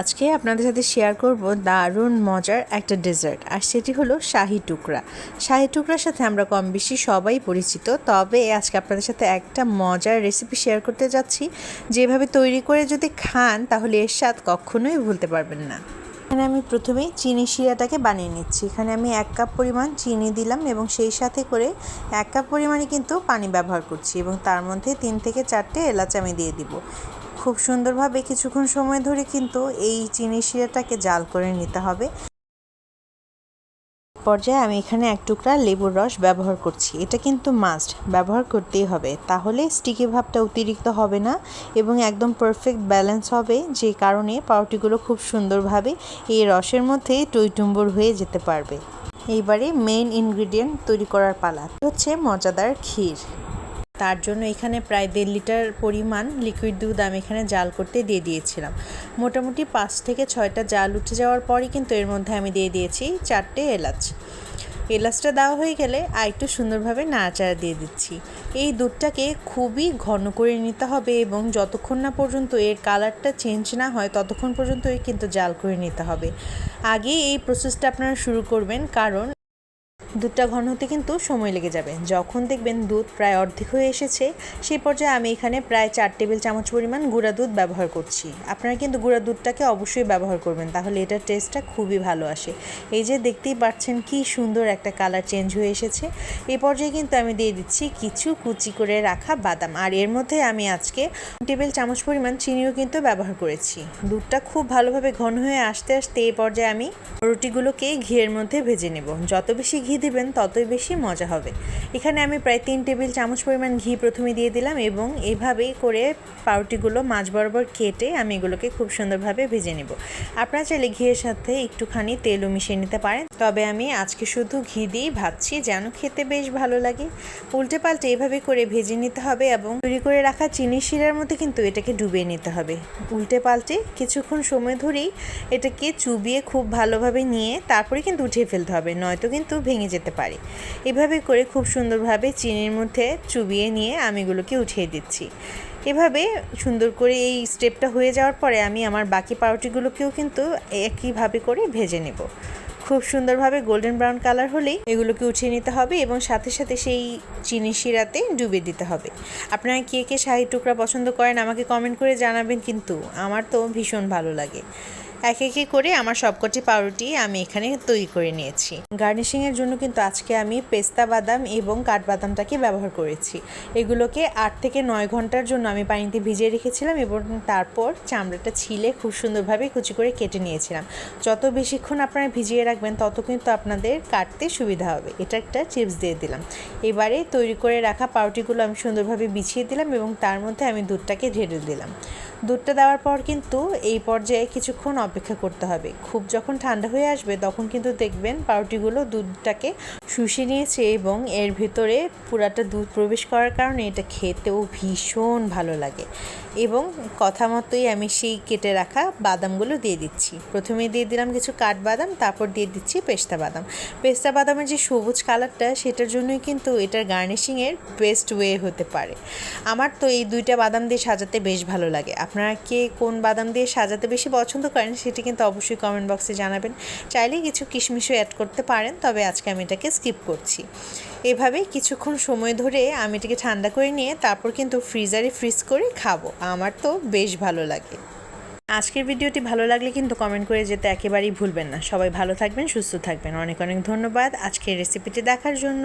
আজকে আপনাদের সাথে শেয়ার করব দারুণ মজার একটা ডেজার্ট, আর সেটি হলো শাহি টুকরা। শাহি টুকরার সাথে আমরা কম বেশি সবাই পরিচিত, তবে আজকে আপনাদের সাথে একটা মজার রেসিপি শেয়ার করতে যাচ্ছি, যেভাবে তৈরি করে যদি খান তাহলে এর স্বাদ কখনোই ভুলতে পারবেন না। এখানে আমি প্রথমেই চিনি শিরাটাকে বানিয়ে নিচ্ছি। এখানে আমি 1 কাপ পরিমাণ চিনি দিলাম এবং সেই সাথে করে 1 কাপ পরিমাণে কিন্তু পানি ব্যবহার করছি এবং তার মধ্যে 3 থেকে 4টে এলাচ আমি দিয়ে দিব। খুব সুন্দরভাবে কিছুক্ষণ সময় ধরে কিন্তু এই চিনি শিরাটাকে জাল করে নিতে হবে। পর্যায়ে আমি এখানে 1 টুকরা লেবুর রস ব্যবহার করছি। এটা কিন্তু মাস্ট ব্যবহার করতেই হবে, তাহলে স্টিকি ভাবটা অতিরিক্ত হবে না এবং একদম পারফেক্ট ব্যালেন্স হবে, যে কারণে পাউরুটিগুলো খুব সুন্দরভাবে এই রসের মধ্যে টইটুম্বুর হয়ে যেতে পারবে। এইবারে মেইন ইনগ্রিডিয়েন্ট তৈরি করার পালা হচ্ছে মজাদার ক্ষীর। তার জন্য এখানে প্রায় 1.5 লিটার পরিমাণ লিকুইড দুধ আমি এখানে জাল করতে দিয়ে দিয়েছিলাম। মোটামুটি 5 থেকে 6টা জাল উঠে যাওয়ার পরই কিন্তু এর মধ্যে আমি দিয়ে দিয়েছি 4টে এলাচ। এলাচটা দেওয়া হয়ে গেলে একটু সুন্দরভাবে নাড়াচাড়া দিয়ে দিচ্ছি। এই দুধটাকে খুবই ঘন করে নিতে হবে এবং যতক্ষণ না পর্যন্ত এর কালারটা চেঞ্জ না হয় ততক্ষণ পর্যন্তই কিন্তু জাল করে নিতে হবে। আগে এই প্রসেসটা আপনারা শুরু করবেন, কারণ দুধটা ঘন হতে কিন্তু সময় লেগে যাবে। যখন দেখবেন দুধ প্রায় অর্ধেক হয়ে এসেছে, সেই পর্যায়ে আমি এখানে প্রায় 4 টেবিল চামচ পরিমাণ গুঁড়া দুধ ব্যবহার করছি। আপনারা কিন্তু গুঁড়া দুধটাকে অবশ্যই ব্যবহার করবেন, তাহলে এটার টেস্টটা খুবই ভালো আসে। এই যে দেখতেই পাচ্ছেন কি সুন্দর একটা কালার চেঞ্জ হয়ে এসেছে। এই পর্যায়ে কিন্তু আমি দিয়ে দিচ্ছি কিছু কুচি করে রাখা বাদাম, আর এর মধ্যে আমি আজকে টেবিল চামচ পরিমাণ চিনিও কিন্তু ব্যবহার করেছি। দুধটা খুব ভালোভাবে ঘন হয়ে আসতে আসতে এই পর্যায়ে আমি রুটিগুলোকে ঘিয়ের মধ্যে ভেজে নেব। যত বেশি ঘি দিবেন ততই বেশি মজা হবে। এখানে আমি প্রায় 3 টেবিল চামচ পরিমাণ ঘি প্রথমে দিয়ে দিলাম এবং এভাবেই করে পাউরুটিগুলো মাঝ বরাবর কেটে আমি এগুলোকে খুব সুন্দরভাবে ভেজে নেব। আপনারা চাইলে ঘিয়ের সাথে একটুখানি তেলও মিশিয়ে নিতে পারেন, তবে আমি আজকে শুধু ঘি দিয়েই ভাজছি, যেন খেতে বেশ ভালো লাগে। উল্টে পাল্টে এভাবে করে ভেজে নিতে হবে এবং তৈরি করে রাখা চিনি শিরার মধ্যে কিন্তু এটাকে ডুবিয়ে নিতে হবে। উল্টে পাল্টে কিছুক্ষণ সময় ধরেই এটাকে চুবিয়ে খুব ভালোভাবে নিয়ে তারপরে কিন্তু উঠিয়ে ফেলতে হবে, নয়তো কিন্তু ভেঙে যেতে পারে। এভাবে করে খুব সুন্দরভাবে চিনির মধ্যে চুবিয়ে নিয়ে আমি এগুলোকে উঠিয়ে দিচ্ছি। এভাবে সুন্দর করে এই স্টেপটা হয়ে যাওয়ার পরে আমি আমার বাকি পাউরুটিগুলোকেও কিন্তু একইভাবে করে ভেজে নেব। খুব সুন্দরভাবে গোল্ডেন ব্রাউন কালার হলেই এগুলোকে উঠিয়ে নিতে হবে এবং সাথে সাথে সেই চিনি শিরাতে ডুবিয়ে দিতে হবে। আপনারা কে কে শাহি টুকরা পছন্দ করেন আমাকে কমেন্ট করে জানাবেন, কিন্তু আমার তো ভীষণ ভালো লাগে। এক একে করে আমার সবকটি পাউরুটি আমি এখানে তৈরি করে নিয়েছি। গার্নিশিংয়ের জন্য কিন্তু আজকে আমি পেস্তা বাদাম এবং কাঠবাদামটাকে ব্যবহার করেছি। এগুলোকে 8 থেকে 9 ঘন্টার জন্য আমি পানিতে ভিজিয়ে রেখেছিলাম এবং তারপর চামড়াটা ছিলে খুব সুন্দরভাবে কুচি করে কেটে নিয়েছিলাম। যত বেশিক্ষণ আপনারা ভিজিয়ে রাখবেন তত কিন্তু আপনাদের কাটতে সুবিধা হবে। এটা একটা টিপস দিয়ে দিলাম। এবারে তৈরি করে রাখা পাউরুটিগুলো আমি সুন্দরভাবে বিছিয়ে দিলাম এবং তার মধ্যে আমি দুধটাকে ঢেলে দিলাম। দুধটা দেওয়ার পর কিন্তু এই পর্যায়ে কিছুক্ষণ অপেক্ষা করতে হবে। খুব যখন ঠান্ডা হয়ে আসবে তখন কিন্তু দেখবেন পাউরুটিগুলো দুধটাকে শুষে নিয়েছে এবং এর ভিতরে পুরাটা দুধ প্রবেশ করার কারণে এটা খেতেও ভীষণ ভালো লাগে। এবং কথা মতোই আমি সেই কেটে রাখা বাদামগুলো দিয়ে দিচ্ছি। প্রথমে দিয়ে দিলাম কিছু কাঠবাদাম, তারপর দিয়ে দিচ্ছি পেস্তা বাদাম। পেস্তা বাদামের যে সবুজ কালারটা, সেটার জন্যই কিন্তু এটার গার্নিশিংয়ের বেস্ট ওয়ে হতে পারে। আমার তো এই 2টা বাদাম দিয়ে সাজাতে বেশ ভালো লাগে। আপনারা কে কোন বাদাম দিয়ে সাজাতে বেশি পছন্দ করেন সেটি কিন্তু অবশ্যই কমেন্ট বক্সে জানাবেন। চাইলে কিছু কিশমিশও অ্যাড করতে পারেন, তবে আজকে আমি এটাকে স্কিপ করছি। এভাবে কিছুক্ষণ সময় ধরে আমি এটাকে ঠান্ডা করে নিয়ে তারপর কিন্তু ফ্রিজারে ফ্রিজ করে খাবো। আমার তো বেশ ভালো লাগে। আজকের ভিডিওটি ভালো লাগলে কিন্তু কমেন্ট করে যেতে একেবারেই ভুলবেন না। সবাই ভালো থাকবেন, সুস্থ থাকবেন। অনেক অনেক ধন্যবাদ আজকের রেসিপিটি দেখার জন্য।